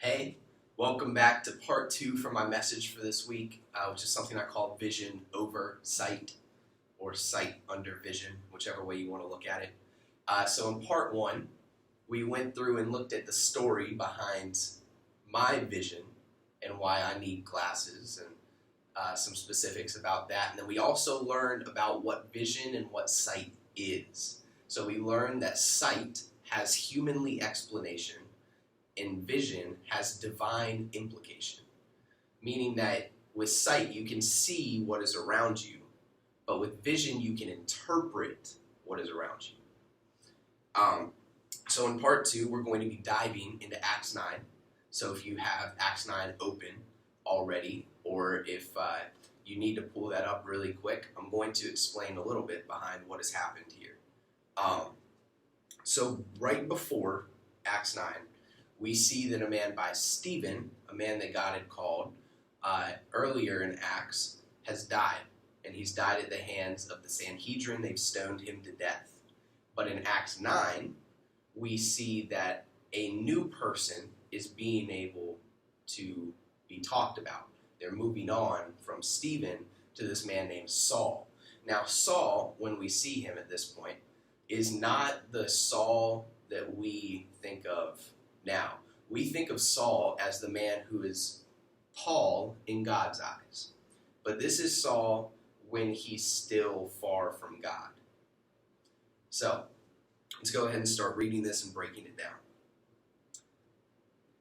Hey, welcome back to part two for my message for this week, which is something I call vision over sight, or sight under vision, whichever way you want to look at it. So in part one, we went through and looked at the story behind my vision and why I need glasses and some specifics about that. And then we also learned about what vision and what sight is. So we learned that sight has humanly explanation and vision has divine implication, meaning that with sight you can see what is around you, but with vision you can interpret what is around you. So in part two, we're going to be diving into Acts 9. So if you have Acts 9 open already, or if you need to pull that up really quick, I'm going to explain a little bit behind what has happened here. So right before Acts 9, we see that a man by Stephen, a man that God had called earlier in Acts, has died. And he's died at the hands of the Sanhedrin. They've stoned him to death. But in Acts 9, we see that a new person is being able to be talked about. They're moving on from Stephen to this man named Saul. Now, Saul, when we see him at this point, is not the Saul that we think of now. We think of Saul as the man who is Paul in God's eyes. But this is Saul when he's still far from God. So, let's go ahead and start reading this and breaking it down.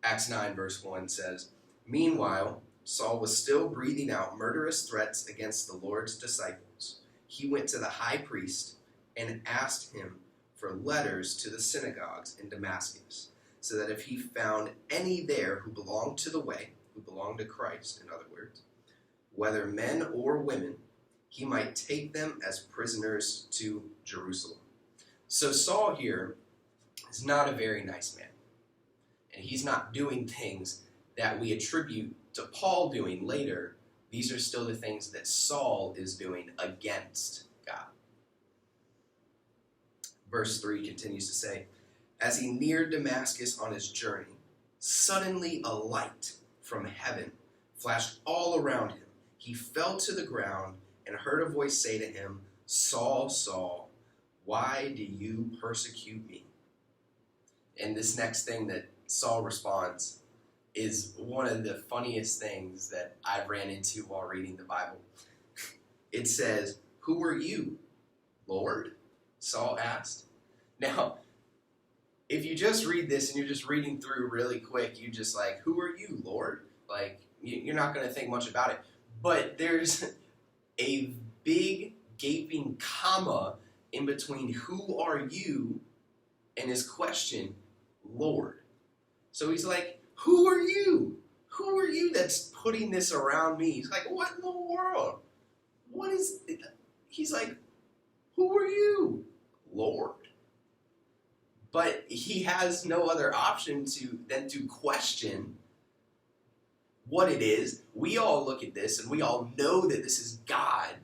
Acts 9 verse 1 says, "Meanwhile, Saul was still breathing out murderous threats against the Lord's disciples. He went to the high priest and asked him for letters to the synagogues in Damascus, so that if he found any there who belonged to the way, who belonged to Christ, in other words, whether men or women, he might take them as prisoners to Jerusalem." So Saul here is not a very nice man. And he's not doing things that we attribute to Paul doing later. These are still the things that Saul is doing against God. Verse 3 continues to say, "As he neared Damascus on his journey, suddenly a light from heaven flashed all around him. He fell to the ground and heard a voice say to him, 'Saul, Saul, why do you persecute me?'" And this next thing that Saul responds is one of the funniest things that I've ran into while reading the Bible. It says, "Who are you, Lord?" Saul asked. Now, if you just read this and you're just reading through really quick, you just like, "Who are you, Lord?" Like, you're not going to think much about it. But there's a big gaping comma in between "who are you" and his question, "Lord." So he's like, "Who are you? Who are you that's putting this around me?" He's like, "What in the world? What is it?" He's like, "Who are you, Lord?" But he has no other option than to question what it is. We all look at this and we all know that this is God.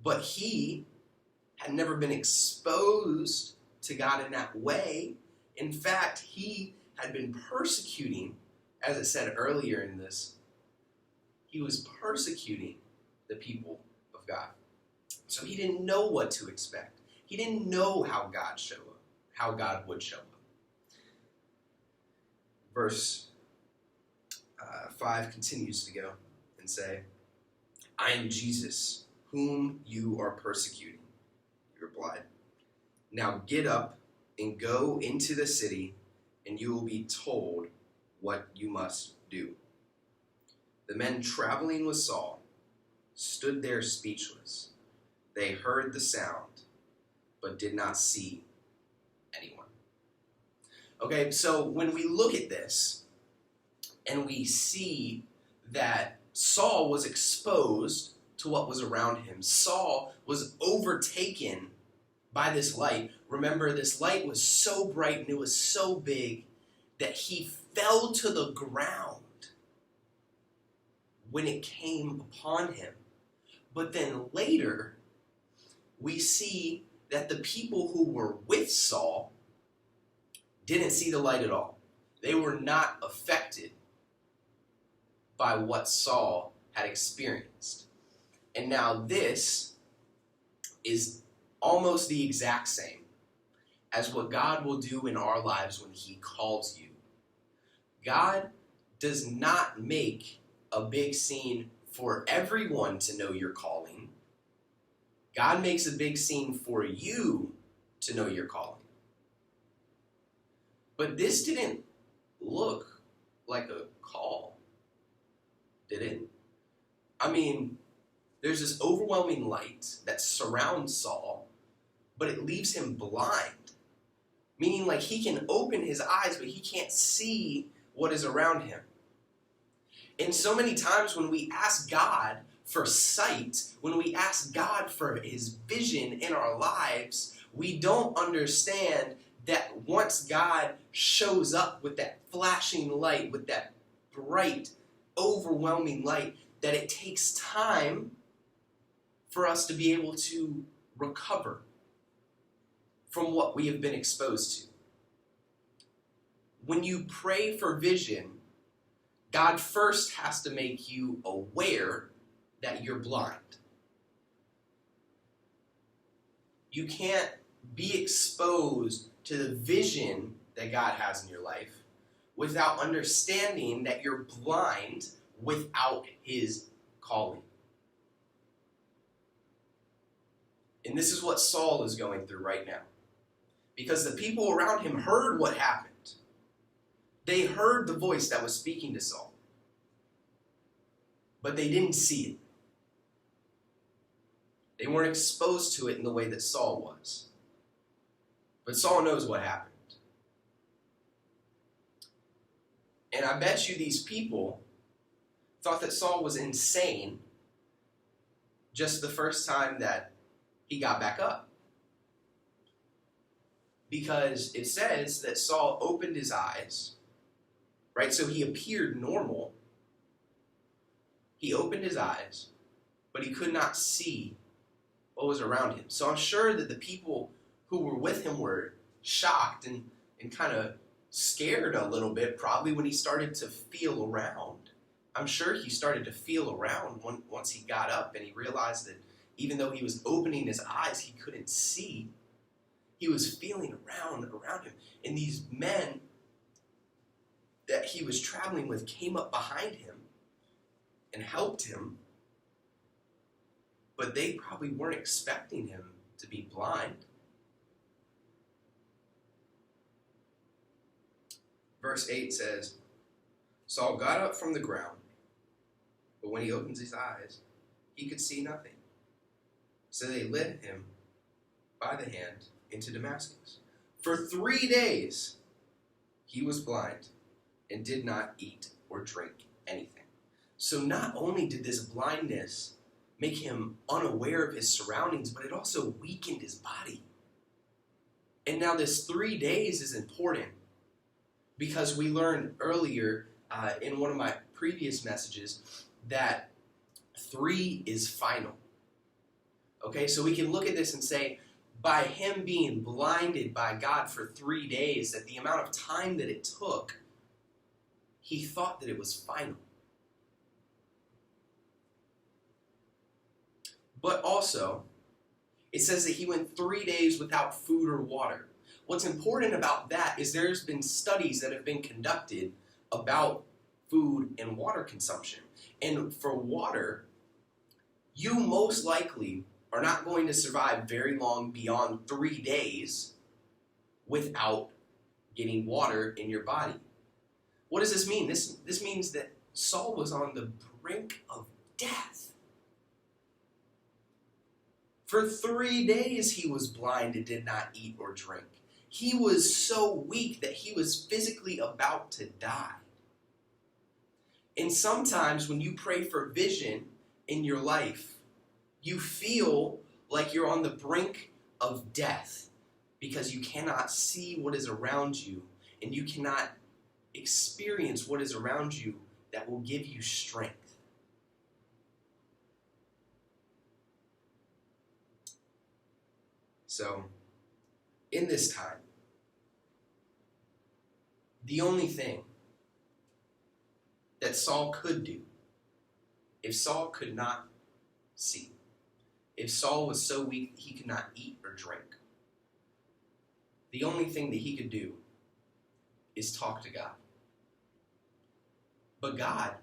But he had never been exposed to God in that way. In fact, he had been persecuting, as it said earlier in this, he was persecuting the people of God. So he didn't know what to expect. He didn't know how God would show up. Verse 5 continues to go and say, "I am Jesus, whom you are persecuting," he replied. "Now get up and go into the city, and you will be told what you must do." The men traveling with Saul stood there speechless. They heard the sound, but did not see anyone. Okay, so when we look at this, and we see that Saul was exposed to what was around him. Saul was overtaken by this light. Remember, this light was so bright and it was so big that he fell to the ground when it came upon him. But then later, we see that the people who were with Saul didn't see the light at all. They were not affected by what Saul had experienced. And now this is almost the exact same as what God will do in our lives when he calls you. God does not make a big scene for everyone to know your calling. God makes a big scene for you to know your calling. But this didn't look like a call, did it? I mean, there's this overwhelming light that surrounds Saul, but it leaves him blind. Meaning like he can open his eyes, but he can't see what is around him. And so many times when we ask God for sight, when we ask God for his vision in our lives, we don't understand that once God shows up with that flashing light, with that bright, overwhelming light, that it takes time for us to be able to recover from what we have been exposed to. When you pray for vision, God first has to make you aware that you're blind. You can't be exposed to the vision that God has in your life without understanding that you're blind without his calling. And this is what Saul is going through right now. Because the people around him heard what happened. They heard the voice that was speaking to Saul. But they didn't see it. They weren't exposed to it in the way that Saul was. But Saul knows what happened. And I bet you these people thought that Saul was insane just the first time that he got back up. Because it says that Saul opened his eyes, right? So he appeared normal. He opened his eyes, but he could not see what was around him. So I'm sure that the people who were with him were shocked and kind of scared a little bit, probably when he started to feel around. I'm sure he started to feel around once he got up and he realized that even though he was opening his eyes, he couldn't see. He was feeling around him. And these men that he was traveling with came up behind him and helped him. But they probably weren't expecting him to be blind. Verse 8 says, Saul got up from the ground, but when he opened his eyes, he could see nothing. So they led him by the hand into Damascus. For 3 days he was blind and did not eat or drink anything. So not only did this blindness make him unaware of his surroundings, but it also weakened his body. And now this 3 days is important because we learned earlier in one of my previous messages that 3 is final. Okay, so we can look at this and say, by him being blinded by God for 3 days, that the amount of time that it took, he thought that it was final. But also, it says that he went 3 days without food or water. What's important about that is there's been studies that have been conducted about food and water consumption. And for water, you most likely are not going to survive very long beyond 3 days without getting water in your body. What does this mean? This means that Saul was on the brink of death. For 3 days he was blind and did not eat or drink. He was so weak that he was physically about to die. And sometimes when you pray for vision in your life, you feel like you're on the brink of death because you cannot see what is around you and you cannot experience what is around you that will give you strength. So, in this time, The only thing that Saul could do, if Saul could not see, if Saul was so weak he could not eat or drink, the only thing that he could do is talk to God. But God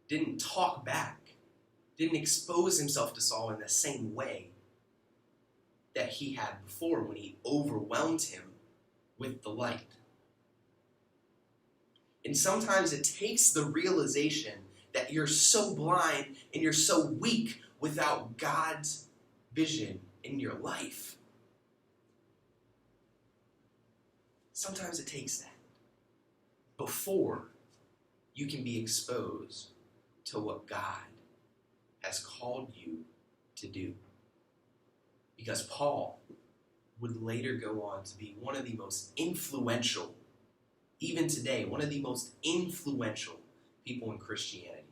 didn't talk back, didn't expose himself to Saul in the same way that he had before when he overwhelmed him with the light. And sometimes it takes the realization that you're so blind and you're so weak without God's vision in your life. Sometimes it takes that before you can be exposed to what God has called you to do. Because Paul would later go on to be one of the most influential, even today, one of the most influential people in Christianity.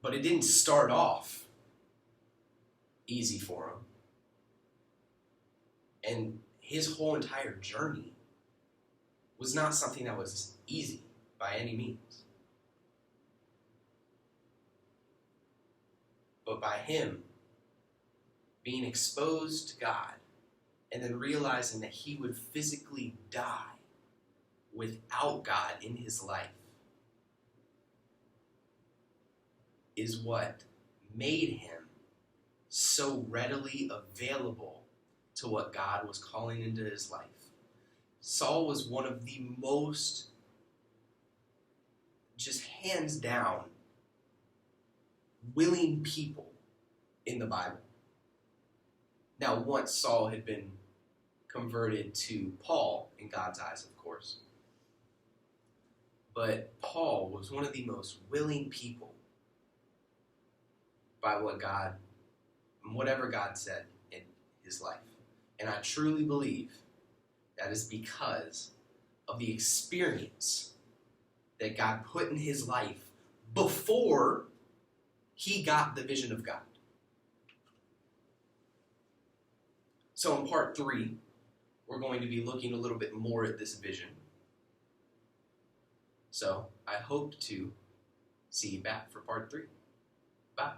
But it didn't start off easy for him. And his whole entire journey was not something that was easy by any means. But by him being exposed to God and then realizing that he would physically die without God in his life is what made him so readily available to what God was calling into his life. Saul was one of the most, just hands down, willing people in the Bible. Now, once Saul had been converted to Paul, in God's eyes, of course, but Paul was one of the most willing people by whatever God said in his life. And I truly believe that is because of the experience that God put in his life before he got the vision of God. So in part 3, we're going to be looking a little bit more at this vision. So I hope to see you back for part 3. Bye.